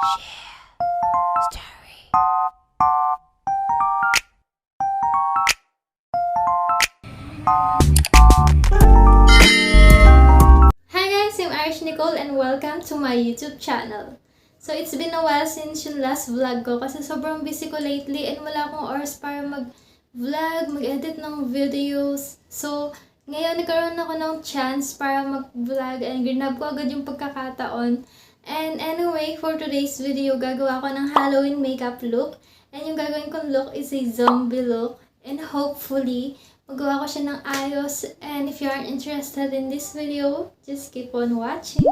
Hi guys, I'm Irish Nicole and welcome to my YouTube channel. So it's been a while since yung last vlog ko kasi sobrang busy ko lately and wala akong oras para mag-vlog, mag-edit ng videos. So ngayon nagkaroon ako ng chance para mag-vlog and ginab ko agad yung pagkakataon. And anyway, for today's video, gagawa ko ng Halloween makeup look. And yung gagawin kong look is a zombie look. And hopefully, magawa ko siya ng ayos. And if you aren't interested in this video, just keep on watching.